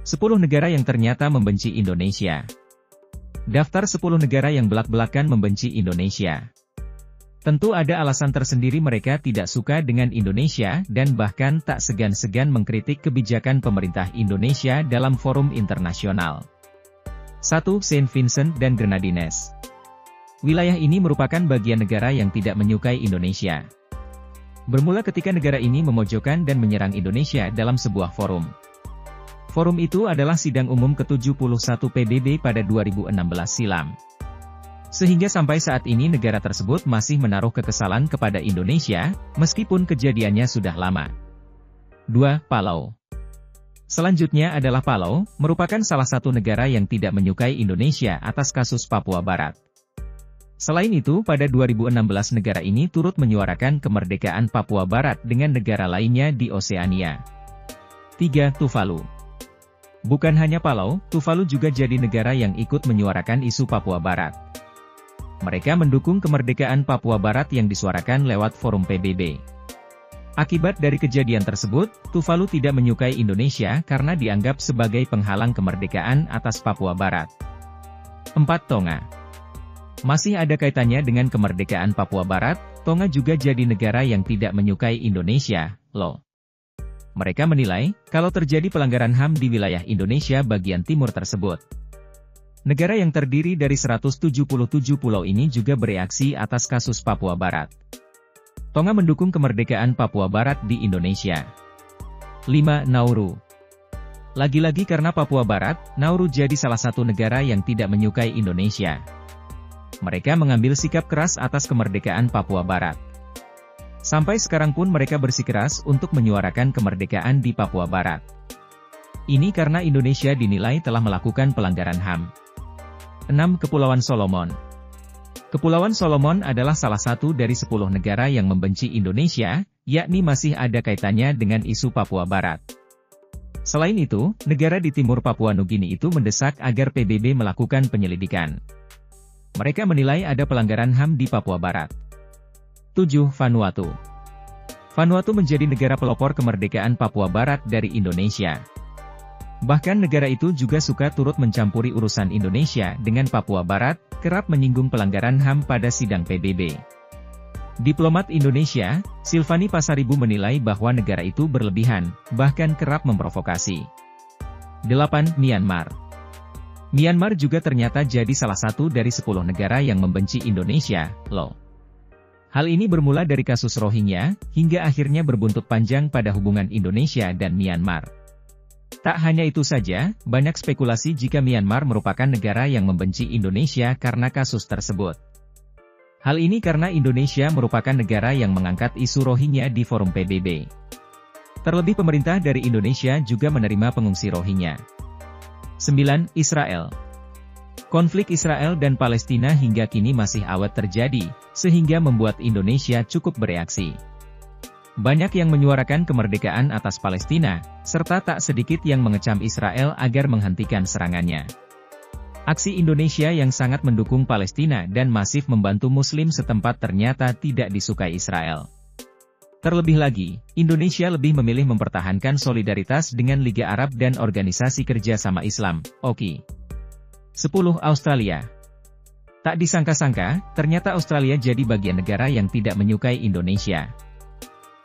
10 negara yang ternyata membenci Indonesia. Daftar 10 negara yang belak-belakan membenci Indonesia. Tentu ada alasan tersendiri mereka tidak suka dengan Indonesia dan bahkan tak segan-segan mengkritik kebijakan pemerintah Indonesia dalam forum internasional. 1. Saint Vincent dan Grenadines. Wilayah ini merupakan bagian negara yang tidak menyukai Indonesia. Bermula ketika negara ini memojokkan dan menyerang Indonesia dalam sebuah forum. Forum itu adalah sidang umum ke-71 PBB pada 2016 silam. Sehingga sampai saat ini negara tersebut masih menaruh kekesalan kepada Indonesia, meskipun kejadiannya sudah lama. 2. Palau. Selanjutnya adalah Palau, merupakan salah satu negara yang tidak menyukai Indonesia atas kasus Papua Barat. Selain itu, pada 2016 negara ini turut menyuarakan kemerdekaan Papua Barat dengan negara lainnya di Oseania. 3. Tuvalu. Bukan hanya Palau, Tuvalu juga jadi negara yang ikut menyuarakan isu Papua Barat. Mereka mendukung kemerdekaan Papua Barat yang disuarakan lewat forum PBB. Akibat dari kejadian tersebut, Tuvalu tidak menyukai Indonesia karena dianggap sebagai penghalang kemerdekaan atas Papua Barat. 4. Tonga. Masih ada kaitannya dengan kemerdekaan Papua Barat, Tonga juga jadi negara yang tidak menyukai Indonesia, loh. Mereka menilai, kalau terjadi pelanggaran HAM di wilayah Indonesia bagian timur tersebut. Negara yang terdiri dari 177 pulau ini juga bereaksi atas kasus Papua Barat. Tonga mendukung kemerdekaan Papua Barat di Indonesia. 5. Nauru. Lagi-lagi karena Papua Barat, Nauru jadi salah satu negara yang tidak menyukai Indonesia. Mereka mengambil sikap keras atas kemerdekaan Papua Barat. Sampai sekarang pun mereka bersikeras untuk menyuarakan kemerdekaan di Papua Barat. Ini karena Indonesia dinilai telah melakukan pelanggaran HAM. 6. Kepulauan Solomon. Kepulauan Solomon adalah salah satu dari 10 negara yang membenci Indonesia, yakni masih ada kaitannya dengan isu Papua Barat. Selain itu, negara di timur Papua Nugini itu mendesak agar PBB melakukan penyelidikan. Mereka menilai ada pelanggaran HAM di Papua Barat. 7. Vanuatu. Vanuatu menjadi negara pelopor kemerdekaan Papua Barat dari Indonesia. Bahkan negara itu juga suka turut mencampuri urusan Indonesia dengan Papua Barat, kerap menyinggung pelanggaran HAM pada sidang PBB. Diplomat Indonesia, Silvani Pasaribu menilai bahwa negara itu berlebihan, bahkan kerap memprovokasi. 8. Myanmar. Myanmar juga ternyata jadi salah satu dari 10 negara yang membenci Indonesia, loh. Hal ini bermula dari kasus Rohingya, hingga akhirnya berbuntut panjang pada hubungan Indonesia dan Myanmar. Tak hanya itu saja, banyak spekulasi jika Myanmar merupakan negara yang membenci Indonesia karena kasus tersebut. Hal ini karena Indonesia merupakan negara yang mengangkat isu Rohingya di forum PBB. Terlebih pemerintah dari Indonesia juga menerima pengungsi Rohingya. 9. Israel. Konflik Israel dan Palestina hingga kini masih awet terjadi, sehingga membuat Indonesia cukup bereaksi. Banyak yang menyuarakan kemerdekaan atas Palestina, serta tak sedikit yang mengecam Israel agar menghentikan serangannya. Aksi Indonesia yang sangat mendukung Palestina dan masif membantu Muslim setempat ternyata tidak disukai Israel. Terlebih lagi, Indonesia lebih memilih mempertahankan solidaritas dengan Liga Arab dan Organisasi Kerjasama Islam, OKI. 10. Australia. Tak disangka-sangka, ternyata Australia jadi bagian negara yang tidak menyukai Indonesia.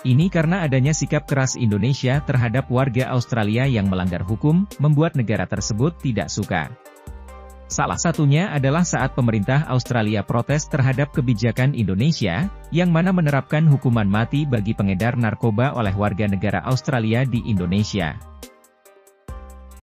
Ini karena adanya sikap keras Indonesia terhadap warga Australia yang melanggar hukum, membuat negara tersebut tidak suka. Salah satunya adalah saat pemerintah Australia protes terhadap kebijakan Indonesia, yang mana menerapkan hukuman mati bagi pengedar narkoba oleh warga negara Australia di Indonesia.